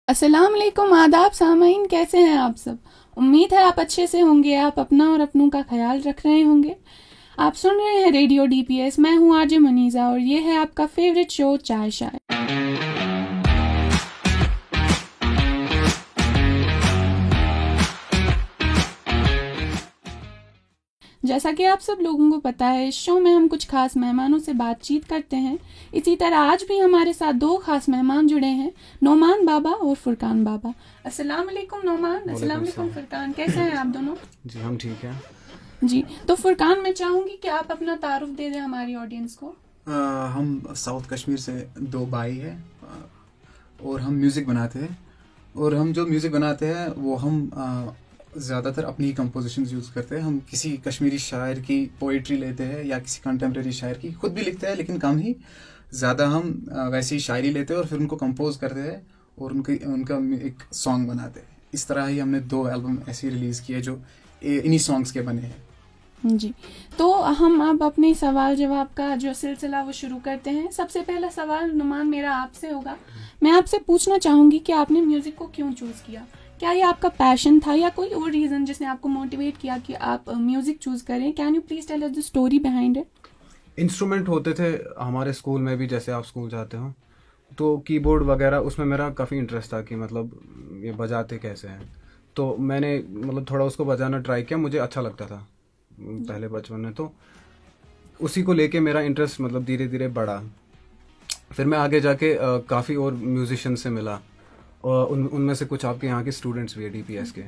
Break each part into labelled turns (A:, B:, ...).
A: अस्सलाम वालेकुम, आदाब सामाइन, कैसे हैं आप सब। उम्मीद है आप अच्छे से होंगे। आप अपना और अपनों का ख्याल रख रहे होंगे। आप सुन रहे हैं रेडियो डीपीएस। मैं हूं आरजे मनीज़ा और ये है आपका फेवरेट शो चाय शाय। जैसा कि आप सब लोगों को पता है, इस शो में हम कुछ खास मेहमानों से बातचीत करते हैं। इसी तरह आज भी हमारे साथ दो खास मेहमान जुड़े हैं, नोमान बाबा और फुरकान बाबा। अस्सलाम वालेकुम नोमान, अस्सलाम वालेकुम फुरकान, कैसे हैं आप दोनों?
B: जी हम ठीक हैं।
A: जी, तो फुरकान, मैं चाहूँगी कि आप अपना तारुफ दे दें हमारी ऑडियंस को।
C: हम साउथ कश्मीर से दो भाई हैं और हम म्यूज़िक बनाते हैं। और हम जो म्यूज़िक बनाते हैं वो हम ज़्यादातर अपनी कंपोजिशंस यूज़ करते हैं। हम किसी कश्मीरी शायर की पोइट्री लेते हैं या किसी कंटेम्प्रेरी शायर की, खुद भी लिखते हैं लेकिन कम ही। ज़्यादा हम वैसी ही शायरी लेते हैं और फिर उनको कंपोज करते हैं और उनका एक सॉन्ग बनाते हैं। इस तरह ही हमने दो एल्बम ऐसी रिलीज़ किए जो इन्हीं सॉन्ग्स के बने हैं।
A: जी, तो हम अब अपने सवाल जवाब का जो सिलसिला वो शुरू करते हैं। सबसे पहला सवाल नुमान मेरा आपसे होगा। मैं आपसे पूछना चाहूँगी कि आपने म्यूज़िक को क्यों चूज़ किया? क्या ये आपका पैशन था या कोई और रीज़न जिसने आपको मोटिवेट किया कि आप म्यूज़िक चूज़ करें? Can you please tell us the story behind it?
B: Instrument होते थे हमारे स्कूल में भी, जैसे आप स्कूल जाते हो तो कीबोर्ड वगैरह, उसमें मेरा काफ़ी इंटरेस्ट था कि मतलब ये बजाते कैसे हैं। तो मैंने मतलब थोड़ा उसको बजाना ट्राई किया, मुझे अच्छा लगता था पहले बचपन में। तो उसी को लेके मेरा इंटरेस्ट मतलब धीरे धीरे बढ़ा। फिर मैं आगे जाके काफ़ी और म्यूजिशियन से मिला और उनमें से कुछ आपके यहाँ के स्टूडेंट्स भी है डीपीएस के,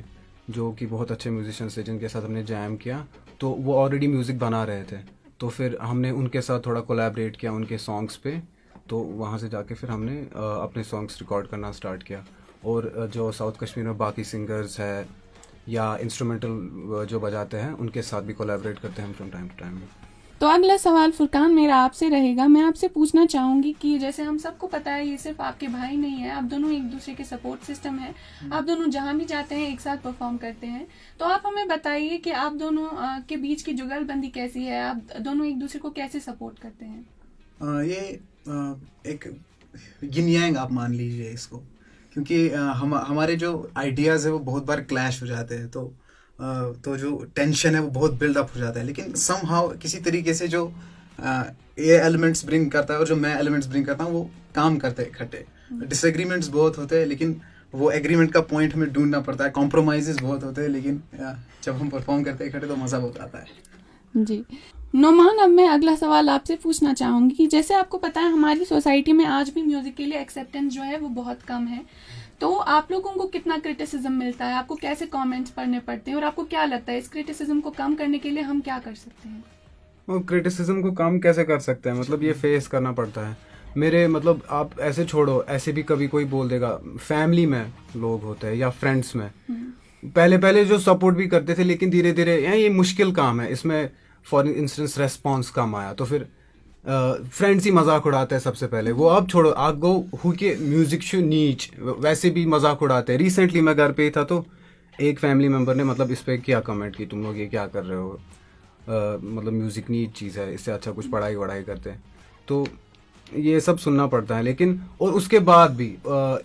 B: जो कि बहुत अच्छे म्यूजिशियंस थे जिनके साथ हमने जैम किया। तो वो ऑलरेडी म्यूज़िक बना रहे थे, तो फिर हमने उनके साथ थोड़ा कोलैबोरेट किया उनके सॉन्ग्स पे। तो वहाँ से जाके फिर हमने अपने सॉन्ग्स रिकॉर्ड करना स्टार्ट किया। और जो साउथ कश्मीर में बाकी सिंगर्स है या इंस्ट्रूमेंटल जो बजाते हैं उनके साथ भी कोलैबोरेट करते हैं हम फ्रॉम टाइम टू टाइम।
A: तो अगला सवाल फुरकान मेरा आपसे रहेगा। मैं आपसे पूछना चाहूँगी कि जैसे हम सबको पता है, ये सिर्फ आपके भाई नहीं है, आप दोनों एक दूसरे के सपोर्ट सिस्टम है। आप दोनों जहाँ भी जाते हैं एक साथ परफॉर्म करते हैं। तो आप हमें बताइए कि आप दोनों के बीच की जुगलबंदी कैसी है? आप दोनों एक दूसरे को कैसे सपोर्ट करते हैं?
C: ये एक यिन यांग आप मान लीजिए इसको, क्योंकि हमारे जो आइडियाज़ है वो बहुत बार क्लैश हो जाते हैं। तो जो टेंशन है वो बहुत बिल्डअप हो जाता है, लेकिन समहाउ किसी तरीके से जो ये एलिमेंट्स ब्रिंग करता है और जो मैं एलिमेंट्स ब्रिंग करता हूँ वो काम करते हैं इकट्ठे। डिसएग्रीमेंट्स बहुत होते हैं लेकिन वो एग्रीमेंट का पॉइंट हमें ढूंढना पड़ता है। कॉम्प्रोमाइजेस बहुत होते हैं लेकिन जब हम परफॉर्म करते हैं इकट्ठे तो मज़ा बहुत आता है।
A: जी नोमान, अब मैं अगला सवाल आपसे पूछना चाहूँगी कि जैसे आपको पता है हमारी सोसाइटी में आज भी म्यूज़िक के लिए एक्सेप्टेंस जो है वो बहुत कम है। तो आप लोगों को कितना क्रिटिसिज्म मिलता है? आपको कैसे कमेंट्स पढ़ने पड़ते हैं और आपको क्या लगता है इस क्रिटिसिज्म को कम करने के लिए हम क्या कर सकते हैं?
B: वो क्रिटिसिज्म को कम कैसे कर सकते हैं, मतलब ये फेस करना पड़ता है। मेरे मतलब आप ऐसे छोड़ो, ऐसे भी कभी कोई बोल देगा। फैमिली में लोग होते हैं या फ्रेंड्स में पहले पहले जो सपोर्ट भी करते थे, लेकिन धीरे धीरे ये मुश्किल काम है, इसमें फॉर इंस्टेंस रेस्पॉन्स कम आया तो फिर फ्रेंड्स ही मजाक उड़ाते हैं सबसे पहले। वो अब छोड़ो, आगो हु के म्यूजिक शो नीच वैसे भी मजाक उड़ाते हैं। रिसेंटली मैं घर पे ही था तो एक फैमिली मेम्बर ने मतलब इस पे क्या कमेंट की, तुम लोग ये क्या कर रहे हो, मतलब म्यूजिक नीच चीज़ है, इससे अच्छा कुछ पढ़ाई वढ़ाई करते हैं। तो ये सब सुनना पड़ता है। लेकिन और उसके बाद भी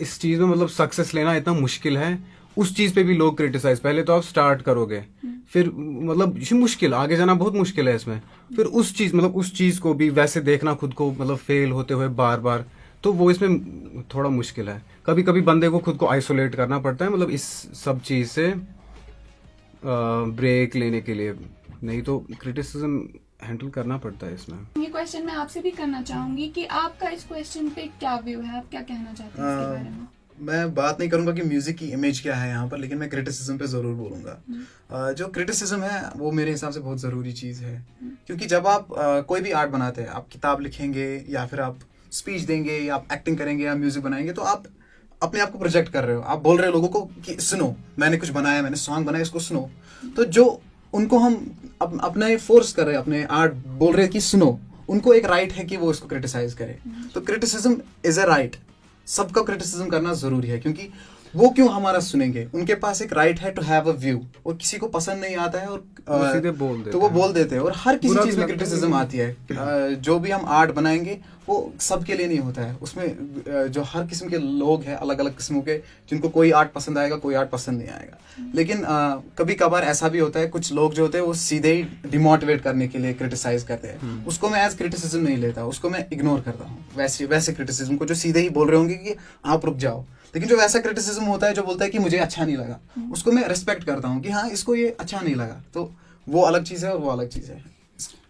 B: इस चीज़ में मतलब सक्सेस लेना इतना मुश्किल है। उस चीज़ पे भी लोग क्रिटिसाइज, पहले तो आप स्टार्ट करोगे फिर मतलब ये मुश्किल, आगे जाना बहुत मुश्किल है इसमें। फिर उस चीज़ को भी वैसे देखना खुद को मतलब फेल होते हुए बार बार, तो वो इसमें थोड़ा मुश्किल है। कभी कभी बंदे को खुद को आइसोलेट करना पड़ता है मतलब इस सब चीज़ से ब्रेक लेने के लिए, नहीं तो क्रिटिसिज्म हैंडल करना पड़ता है इसमें।
A: ये क्वेश्चन मैं आपसे भी करना चाहूंगी कि आपका इस क्वेश्चन पे क्या व्यू है, आप क्या कहना चाहते हैं इसके बारे में?
C: मैं बात नहीं करूंगा कि म्यूजिक की इमेज क्या है यहाँ पर, लेकिन मैं क्रिटिसिज्म पे ज़रूर बोलूँगा। जो क्रिटिसिज्म है वो मेरे हिसाब से बहुत ज़रूरी चीज़ है, क्योंकि जब आप कोई भी आर्ट बनाते हैं, आप किताब लिखेंगे या फिर आप स्पीच देंगे या आप एक्टिंग करेंगे या म्यूजिक बनाएंगे, तो आप अपने आप को प्रोजेक्ट कर रहे हो। आप बोल रहे हो लोगों को कि सुनो, मैंने कुछ बनाया, मैंने सॉन्ग बनाया, इसको सुनो। तो जो उनको हम अपना फोर्स कर रहे हैं, अपने आर्ट बोल रहे हैं कि सुनो, उनको एक राइट है कि वो इसको क्रिटिसाइज करे। तो क्रिटिसिज्म इज अ राइट, सबका क्रिटिसिज्म करना जरूरी है, क्योंकि वो क्यों हमारा सुनेंगे? उनके पास एक राइट है टू हैव अ व्यू, और किसी को पसंद नहीं आता है और
B: वो सीधे बोल देते
C: तो वो
B: हैं।
C: बोल देते हैं। और हर किसी
B: बुरा
C: चीज
B: भी
C: में
B: लगता है,
C: क्रिटिसिज्म आती है। जो भी हम आर्ट बनाएंगे वो सबके लिए नहीं होता है। उसमें जो हर किस्म के लोग हैं, अलग अलग किस्मों के, जिनको कोई आर्ट पसंद आएगा, कोई आर्ट पसंद नहीं आएगा। लेकिन कभी कभार ऐसा भी होता है, कुछ लोग जो होते हैं वो सीधे ही डिमोटिवेट करने के लिए क्रिटिसाइज करते हैं। उसको मैं एज क्रिटिसिज्म नहीं लेता, उसको मैं इग्नोर करता हूँ। वैसे क्रिटिसिज्म को जो सीधे ही बोल रहे होंगे कि आप रुक जाओ। लेकिन जो वैसा क्रिटिसिज्म होता है जो बोलता है कि मुझे अच्छा नहीं लगा, उसको मैं रिस्पेक्ट करता हूँ कि हाँ, इसको ये अच्छा नहीं लगा। तो वो अलग चीज़ है और वो अलग चीज़ है।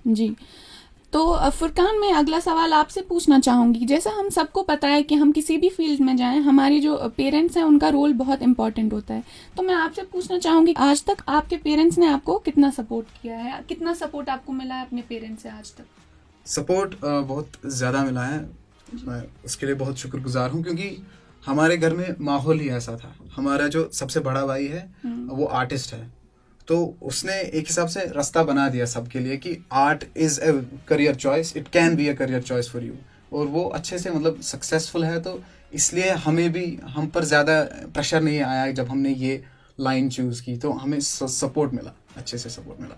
A: जी। तो फुरकान, मैं अगला सवाल आपसे पूछना चाहूँगी। जैसा हम सबको पता है कि हम किसी भी फील्ड में जाएं, हमारी जो पेरेंट्स हैं उनका रोल बहुत इंपॉर्टेंट होता है। तो मैं आपसे पूछना चाहूँगी, आज तक आपके पेरेंट्स ने आपको कितना सपोर्ट किया है? कितना सपोर्ट आपको मिला है अपने पेरेंट्स से आज तक?
C: सपोर्ट बहुत ज़्यादा मिला है, मैं उसके लिए बहुत शुक्रगुजार हूँ। क्योंकि हमारे घर में माहौल ही ऐसा था। हमारा जो सबसे बड़ा भाई है वो आर्टिस्ट है, तो उसने एक हिसाब से रास्ता बना दिया सबके लिए कि art is a career choice, it can be a career choice for you. और वो अच्छे से मतलब सक्सेसफुल है, तो इसलिए हमें भी, हम पर ज़्यादा प्रेशर नहीं आया जब हमने ये लाइन चूज़ की। तो हमें सपोर्ट मिला, अच्छे से सपोर्ट मिला।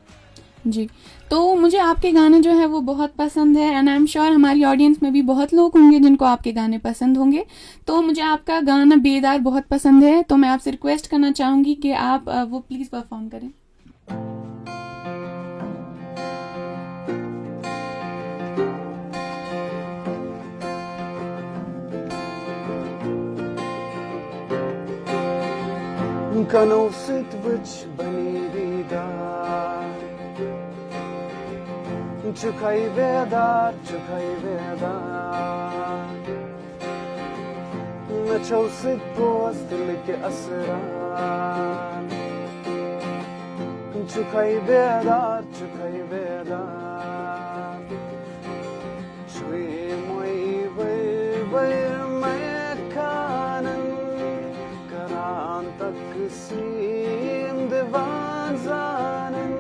A: जी। तो मुझे आपके गाने जो है वो बहुत पसंद है, एंड आई एम श्योर हमारी ऑडियंस में भी बहुत लोग होंगे जिनको आपके गाने पसंद होंगे। तो मुझे आपका गाना बेदार बहुत पसंद है, तो मैं आपसे रिक्वेस्ट करना चाहूँगी कि आप वो प्लीज़ परफॉर्म करें।
B: Kanal sütвыч banididar Çukay vedar Naçav süt boğaz dilike asran Çukay vedar Şuy moy vay mekanan Karan taksim divan zanen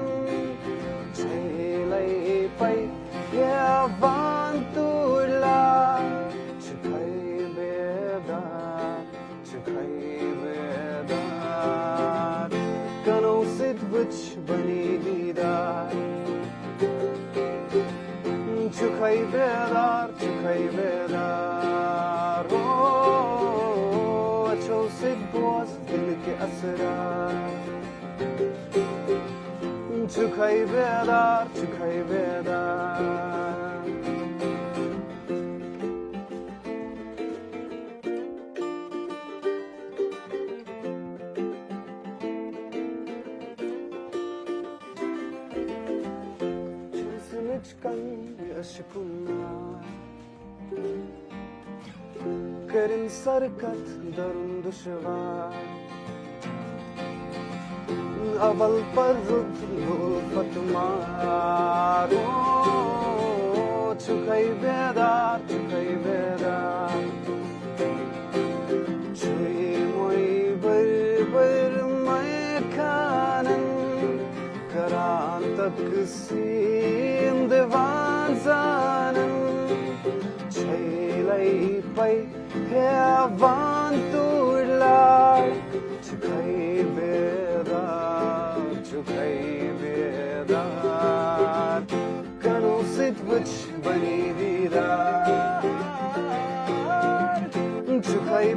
B: Çeylay pay yavan turla Çukay bedar Kanal sidvıç bani didar Çukay bedar Açıl sid boğaz dilke asrar Çukay bedar Çizime çıkan aşkına Karin sarkat darun duşva Aval parrut fatmar Çukay bedar Çuy moy bar mekanan Karan taksim divan zanen Çeylay pay hevan turlar Çukay bedar Kanal sidvıç bani didar Çukay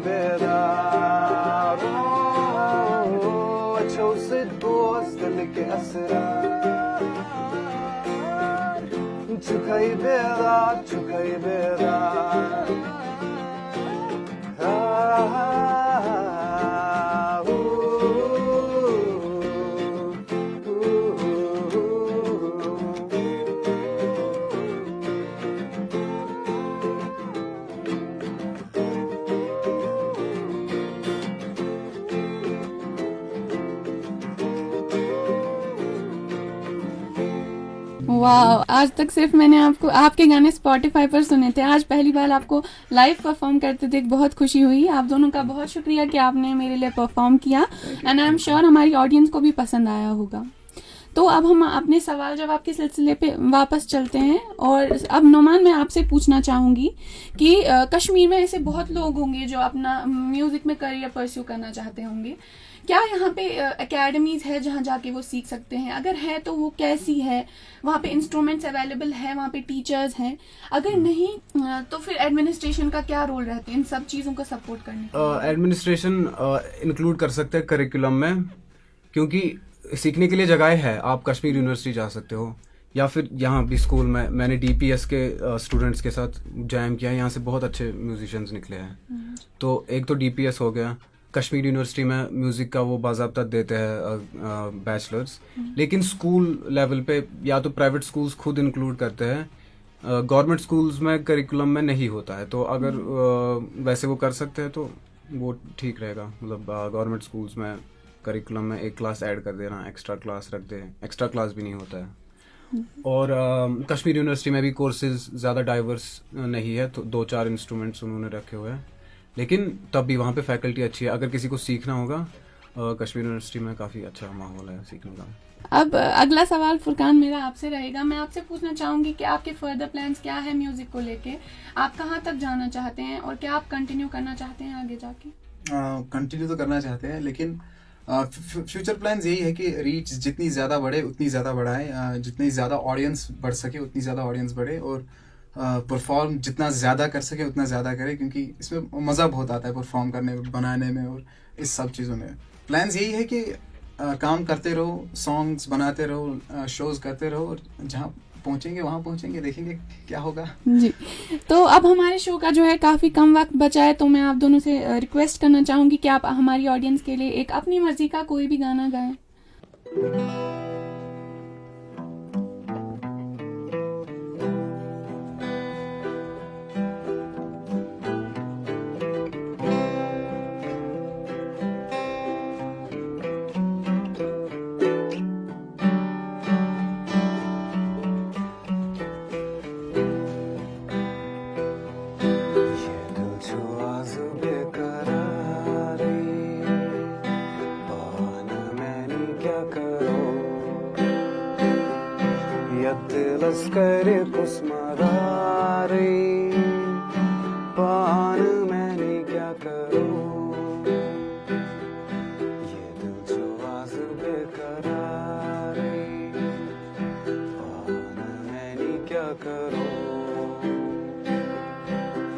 B: bedar Açav sid boğaz dilke asrar Çukay bedar
A: वाह, आज तक सिर्फ मैंने आपके गाने Spotify पर सुने थे, आज पहली बार आपको लाइव परफॉर्म करते देख बहुत खुशी हुई। आप दोनों का बहुत शुक्रिया कि आपने मेरे लिए परफॉर्म किया, एंड आई एम श्योर हमारी ऑडियंस को भी पसंद आया होगा। तो अब हम अपने सवाल जवाब के सिलसिले पे वापस चलते हैं, और अब नुमान मैं आपसे पूछना चाहूँगी कि कश्मीर में ऐसे बहुत लोग होंगे जो अपना म्यूज़िक में करियर परस्यू करना चाहते होंगे। क्या यहाँ पे एकेडमीज है जहाँ जाके वो सीख सकते हैं? अगर है तो वो कैसी है? वहाँ पे इंस्ट्रूमेंट्स अवेलेबल है? वहाँ पे टीचर्स हैं? अगर नहीं तो फिर एडमिनिस्ट्रेशन का क्या रोल रहता है इन सब चीज़ों को सपोर्ट करने के?
B: एडमिनिस्ट्रेशन इंक्लूड कर सकते हैं करिकुलम में, क्योंकि सीखने के लिए जगह है। आप कश्मीर यूनिवर्सिटी जा सकते हो, या फिर यहाँ भी स्कूल में मैंने DPS के स्टूडेंट्स के साथ जैम किया, यहाँ से बहुत अच्छे म्यूजिशियंस निकले हैं। तो एक तो DPS हो गया, कश्मीर यूनिवर्सिटी में म्यूज़िक का वो बाज़ाब्ता देते हैं बैचलर्स, लेकिन स्कूल लेवल पे या तो प्राइवेट स्कूल्स खुद इंक्लूड करते हैं, गवर्नमेंट स्कूल्स में करिकुलम में नहीं होता है। तो अगर वैसे वो कर सकते हैं तो वो ठीक रहेगा। मतलब गवर्नमेंट स्कूल्स में करिकुलम में एक क्लास ऐड कर देना, एक्स्ट्रा क्लास रख दे, एक्स्ट्रा क्लास भी नहीं होता है। और कश्मीर यूनिवर्सिटी में भी कोर्सेज ज़्यादा डाइवर्स नहीं है, तो 2-4 इंस्ट्रूमेंट्स उन्होंने रखे हुए हैं, लेकिन तब भी वहाँ पे फैकल्टी अच्छी है। अगर किसी को सीखना होगा, कश्मीर यूनिवर्सिटी में काफ़ी अच्छा माहौल है सीखने का।
A: अब अगला सवाल फुरकान मेरा आपसे रहेगा। मैं आपसे पूछना चाहूँगी कि आपके फर्दर प्लान्स क्या है म्यूज़िक को लेके? आप कहाँ तक जाना चाहते हैं और क्या आप कंटिन्यू करना चाहते हैं आगे जाके?
C: कंटिन्यू तो करना चाहते हैं, लेकिन फ्यूचर प्लान्स यही है कि रीच जितनी ज़्यादा बढ़े उतनी ज़्यादा बढ़ाएं, जितनी ज़्यादा ऑडियंस बढ़ सके उतनी ज़्यादा ऑडियंस बढ़े, और परफॉर्म जितना ज़्यादा कर सके उतना ज़्यादा करे, क्योंकि इसमें मज़ा बहुत आता है परफॉर्म करने में, बनाने में और इस सब चीज़ों में। प्लान्स यही है कि काम करते रहो, सॉन्ग्स बनाते रहो, शोज़ करते रहो, और जहाँ पहुँचेंगे वहाँ पहुँचेंगे, देखेंगे क्या होगा।
A: जी, तो अब हमारे शो का जो है काफ़ी कम वक्त बचा है, तो मैं आप दोनों से रिक्वेस्ट करना चाहूँगी कि आप हमारी ऑडियंस के लिए एक अपनी मर्जी का कोई भी गाना गाएं।
B: करे कुस्मदारी पान मैंने क्या करूं, ये दिल जो आज बेकरारी पान मैंने क्या करूं,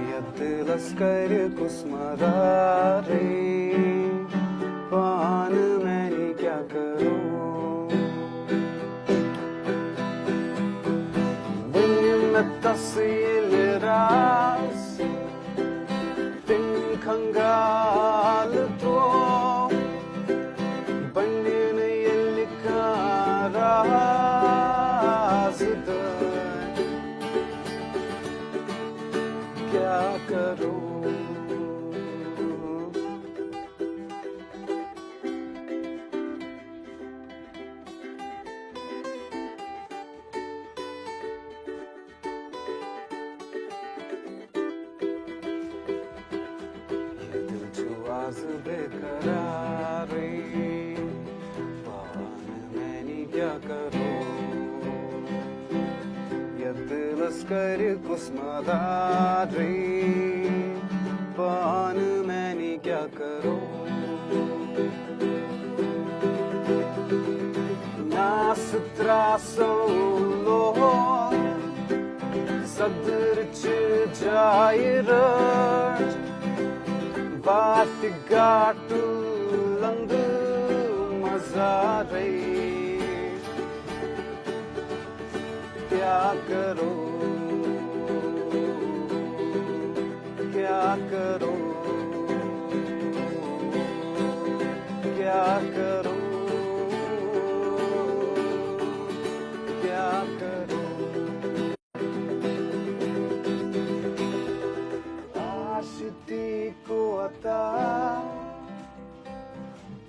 B: ये दिल करे कुस्मदारी पान मैंने क्या करूं। Tasil ras tin khangal to banne yelika ras kya karu, बेकरारी पान मैंने क्या करूं, ये दिल कर कुस्मदारी पान मैंने क्या करूं। नास त्रासों लो सदर च जायर बात गाटू लंग मजा रही, क्या करो क्या करो क्या करो क्या करो। आशिकी को अता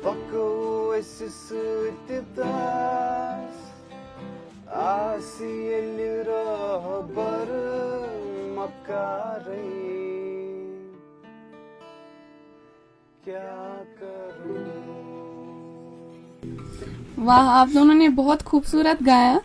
B: बको esses suititas asi elira bar makare क्या करूं।
A: वाह, आप दोनों ने बहुत खूबसूरत गाया।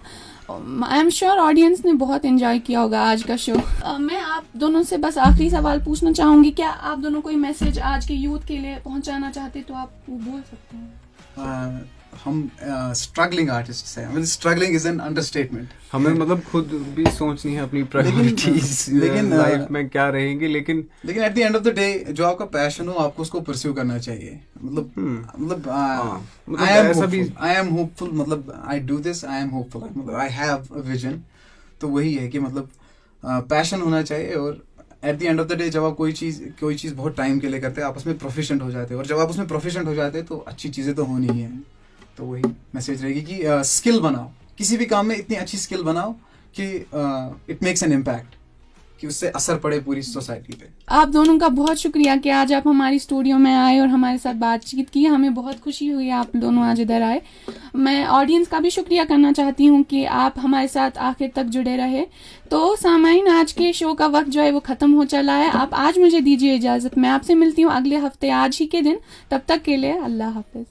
A: आई एम श्योर ऑडियंस ने बहुत एंजॉय किया होगा आज का शो। मैं आप दोनों से बस आखिरी सवाल पूछना चाहूंगी, क्या आप दोनों कोई मैसेज आज के यूथ के लिए पहुंचाना चाहते तो आप वो बोल सकते हैं।
C: हम स्ट्रगलिंग आर्टिस्ट हैं, मतलब स्ट्रगलिंग इज एन अंडरस्टेटमेंट।
B: हमें मतलब खुद भी सोचनी है अपनी प्रायोरिटीज,
C: लेकिन
B: लाइफ में क्या रहेंगी, लेकिन
C: at the end of the day जो आपका पैशन हो आपको उसको परस्यू करना चाहिए। मतलब आई एम होपफुल, मतलब I do this, I am hopeful, मतलब आई हैव अ विजन। तो वही है कि मतलब पैशन होना चाहिए, और at the end of the day जब आप कोई चीज़ बहुत टाइम के लिए करते हैं आप उसमें प्रोफिशेंट हो जाते हैं, और जब आप उसमें प्रोफिशेंट हो जाते हैं तो अच्छी चीज़ें तो होनी ही हैं। तो वही मैसेज रहेगी कि स्किल बनाओ, किसी भी काम में इतनी अच्छी स्किल बनाओ कि इट मेक्स एन इम्पैक्ट, कि उससे असर पड़े पूरी सोसाइटी पे।
A: आप दोनों का बहुत शुक्रिया कि आज आप हमारी स्टूडियो में आए और हमारे साथ बातचीत की। हमें बहुत खुशी हुई आप दोनों आज इधर आए। मैं ऑडियंस का भी शुक्रिया करना चाहती हूँ कि आप हमारे साथ आखिर तक जुड़े रहे। तो सामाइन, आज के शो का वक्त जो है वो ख़त्म हो चला है। आप आज मुझे दीजिए इजाज़त, मैं आपसे मिलती हूँ अगले हफ्ते आज ही के दिन। तब तक के लिए अल्लाह हाफिज़।